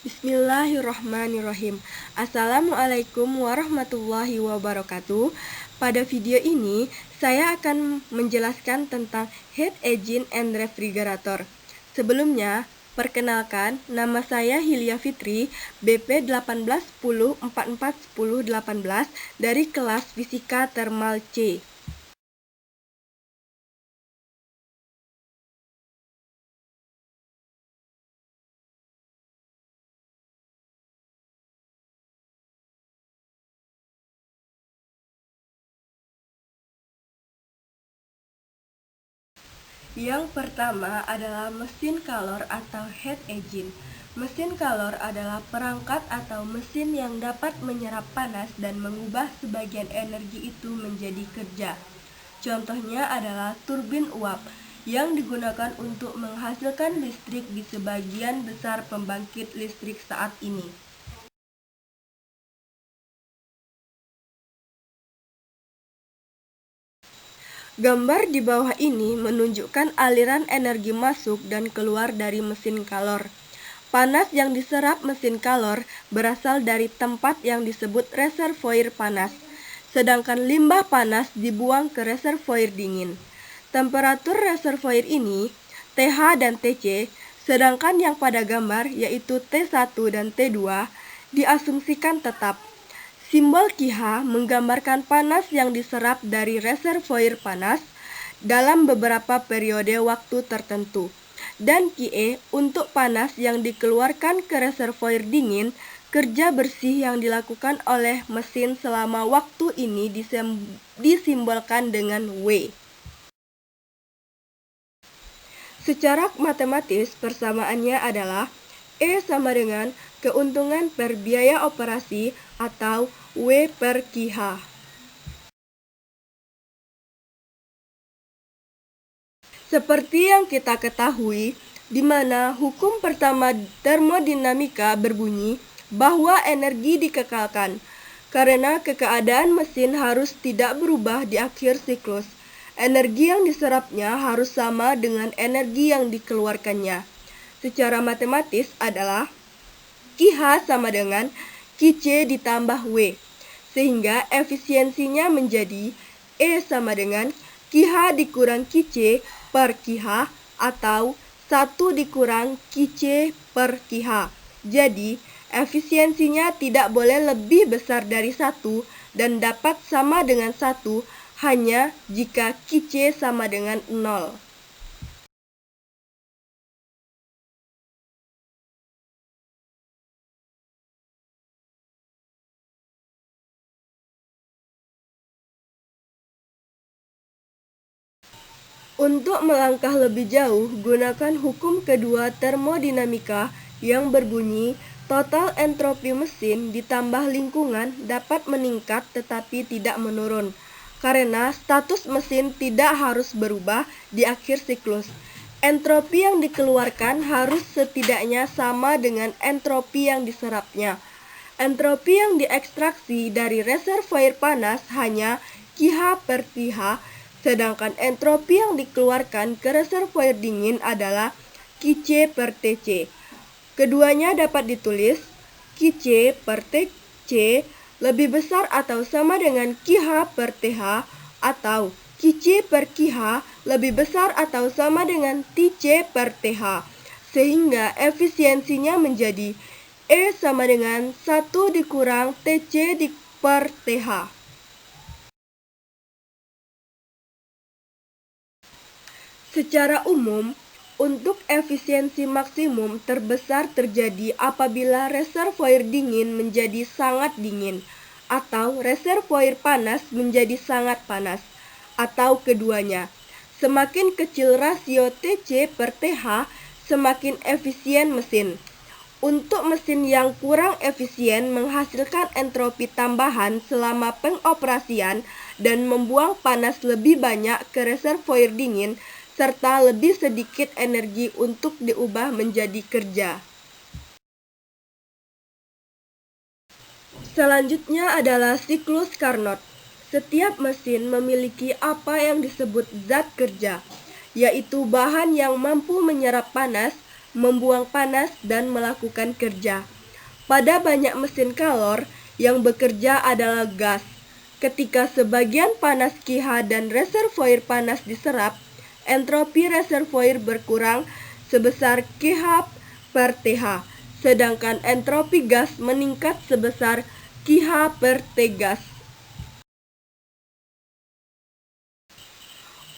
Bismillahirrahmanirrahim. Assalamualaikum warahmatullahi wabarakatuh. Pada video ini, saya akan menjelaskan tentang heat engine and refrigerator. Sebelumnya, perkenalkan, nama saya Hilya Fitri, BP 1810441018 dari kelas Fisika Thermal C. Yang pertama adalah mesin kalor atau heat engine. Mesin kalor adalah perangkat atau mesin yang dapat menyerap panas dan mengubah sebagian energi itu menjadi kerja. Contohnya adalah turbin uap yang digunakan untuk menghasilkan listrik di sebagian besar pembangkit listrik saat ini. Gambar di bawah ini menunjukkan aliran energi masuk dan keluar dari mesin kalor. Panas yang diserap mesin kalor berasal dari tempat yang disebut reservoir panas, sedangkan limbah panas dibuang ke reservoir dingin. Temperatur reservoir ini, TH dan TC, sedangkan yang pada gambar yaitu T1 dan T2, diasumsikan tetap. Simbol KH menggambarkan panas yang diserap dari reservoir panas dalam beberapa periode waktu tertentu, dan KE untuk panas yang dikeluarkan ke reservoir dingin. Kerja bersih yang dilakukan oleh mesin selama waktu ini disimbolkan dengan W. Secara matematis, persamaannya adalah E sama dengan keuntungan per biaya operasi atau W per KH. Seperti yang kita ketahui, di mana hukum pertama termodinamika berbunyi bahwa energi dikekalkan, karena keadaan mesin harus tidak berubah di akhir siklus. Energi yang diserapnya harus sama dengan energi yang dikeluarkannya. Secara matematis adalah KH sama dengan KC ditambah W, sehingga efisiensinya menjadi E sama dengan KH dikurang KC per KH atau 1 dikurang KC per KH. Jadi, efisiensinya tidak boleh lebih besar dari 1 dan dapat sama dengan 1 hanya jika KC sama dengan 0. Untuk melangkah lebih jauh, gunakan hukum kedua termodinamika yang berbunyi total entropi mesin ditambah lingkungan dapat meningkat tetapi tidak menurun, karena status mesin tidak harus berubah di akhir siklus. Entropi yang dikeluarkan harus setidaknya sama dengan entropi yang diserapnya. Entropi yang diekstraksi dari reservoir panas hanya KH per TH, sedangkan entropi yang dikeluarkan ke reservoir dingin adalah KC per TC. Keduanya dapat ditulis KC per TC lebih besar atau sama dengan KH per TH atau KC per KH lebih besar atau sama dengan TC per TH, sehingga efisiensinya menjadi E sama dengan 1 dikurang TC per TH. Secara umum, untuk efisiensi maksimum terbesar terjadi apabila reservoir dingin menjadi sangat dingin, atau reservoir panas menjadi sangat panas, atau keduanya. Semakin kecil rasio TC per TH, semakin efisien mesin. Untuk mesin yang kurang efisien menghasilkan entropi tambahan selama pengoperasian dan membuang panas lebih banyak ke reservoir dingin, serta lebih sedikit energi untuk diubah menjadi kerja. Selanjutnya adalah siklus Carnot. Setiap mesin memiliki apa yang disebut zat kerja, yaitu bahan yang mampu menyerap panas, membuang panas, dan melakukan kerja. Pada banyak mesin kalor, yang bekerja adalah gas. Ketika sebagian panas KH dan reservoir panas diserap, entropi reservoir berkurang sebesar KH per TH, sedangkan entropi gas meningkat sebesar KH per T gas.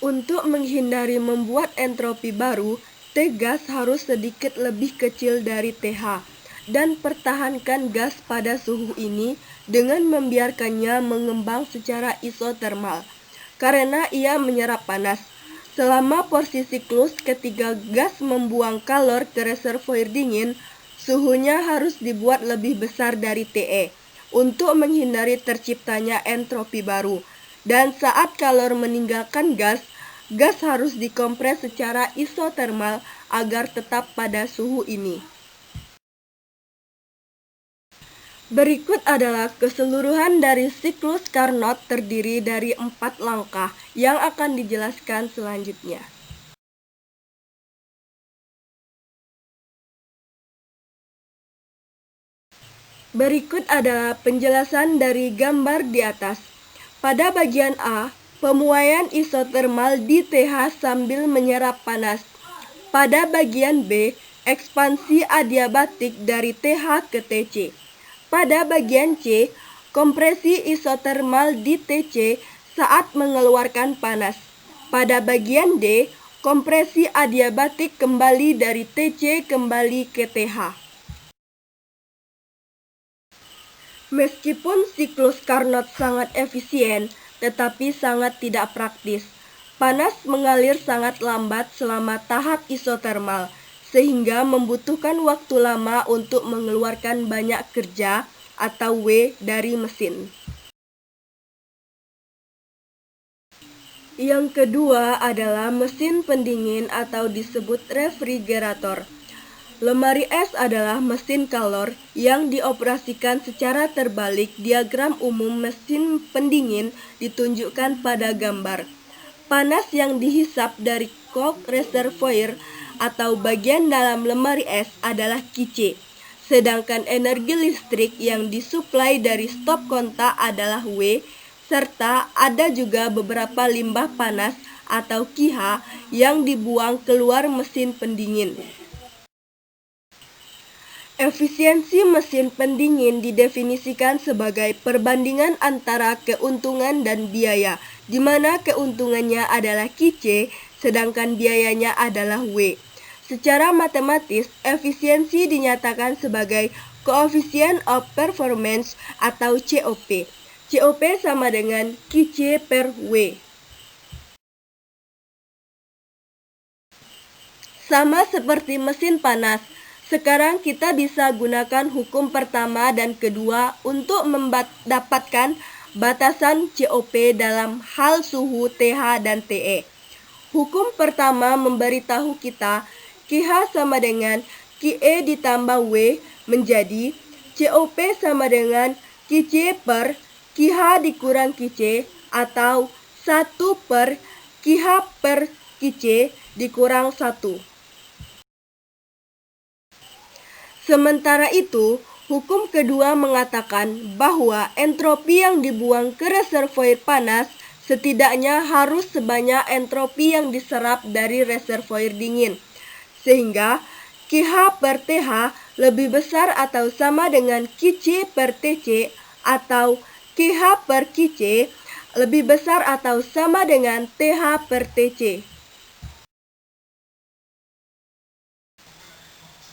Untuk menghindari membuat entropi baru, T gas harus sedikit lebih kecil dari TH, dan pertahankan gas pada suhu ini dengan membiarkannya mengembang secara isotermal, karena ia menyerap panas. Selama porsi siklus ketika gas membuang kalor ke reservoir dingin, suhunya harus dibuat lebih besar dari TE untuk menghindari terciptanya entropi baru. Dan saat kalor meninggalkan gas, gas harus dikompres secara isotermal agar tetap pada suhu ini. Berikut adalah keseluruhan dari siklus Carnot terdiri dari 4 langkah yang akan dijelaskan selanjutnya. Berikut adalah penjelasan dari gambar di atas. Pada bagian A, pemuaian isotermal di TH sambil menyerap panas. Pada bagian B, ekspansi adiabatik dari TH ke TC. Pada bagian C, kompresi isotermal di TC saat mengeluarkan panas. Pada bagian D, kompresi adiabatik kembali dari TC kembali ke TH. Meskipun siklus Carnot sangat efisien, tetapi sangat tidak praktis. Panas mengalir sangat lambat selama tahap isotermal, sehingga membutuhkan waktu lama untuk mengeluarkan banyak kerja atau W dari mesin. Yang kedua adalah mesin pendingin atau disebut refrigerator. Lemari es adalah mesin kalor yang dioperasikan secara terbalik. Diagram umum mesin pendingin ditunjukkan pada gambar. Panas yang dihisap dari kok reservoir atau bagian dalam lemari es adalah Qc, sedangkan energi listrik yang disuplai dari stop kontak adalah W, serta ada juga beberapa limbah panas atau QH yang dibuang keluar mesin pendingin. Efisiensi mesin pendingin didefinisikan sebagai perbandingan antara keuntungan dan biaya, di mana keuntungannya adalah Qc, sedangkan biayanya adalah W. Secara matematis, efisiensi dinyatakan sebagai Coefficient of Performance atau COP. COP sama dengan Qc per W. Sama seperti mesin panas, sekarang kita bisa gunakan hukum pertama dan kedua untuk mendapatkan batasan COP dalam hal suhu TH dan TE. Hukum pertama memberitahu kita QH sama dengan QE ditambah W menjadi COP sama dengan Qc per QH dikurang Qc atau 1 per QH per Qc dikurang 1. Sementara itu, hukum kedua mengatakan bahwa entropi yang dibuang ke reservoir panas setidaknya harus sebanyak entropi yang diserap dari reservoir dingin, sehingga QH per TH lebih besar atau sama dengan Qc per TC atau QH per Qc lebih besar atau sama dengan TH per TC.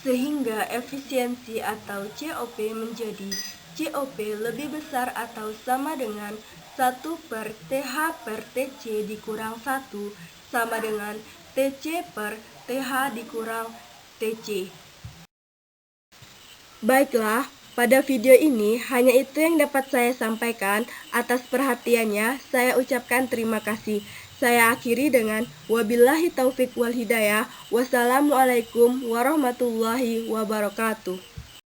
Sehingga efisiensi atau COP menjadi COP lebih besar atau sama dengan 1 per TH per TC dikurang 1 sama dengan TC per TH dikurang TC. Baiklah, pada video ini hanya itu yang dapat saya sampaikan. Atas perhatiannya, saya ucapkan terima kasih. Saya akhiri dengan wabillahi taufik wal hidayah. Wassalamualaikum warahmatullahi wabarakatuh.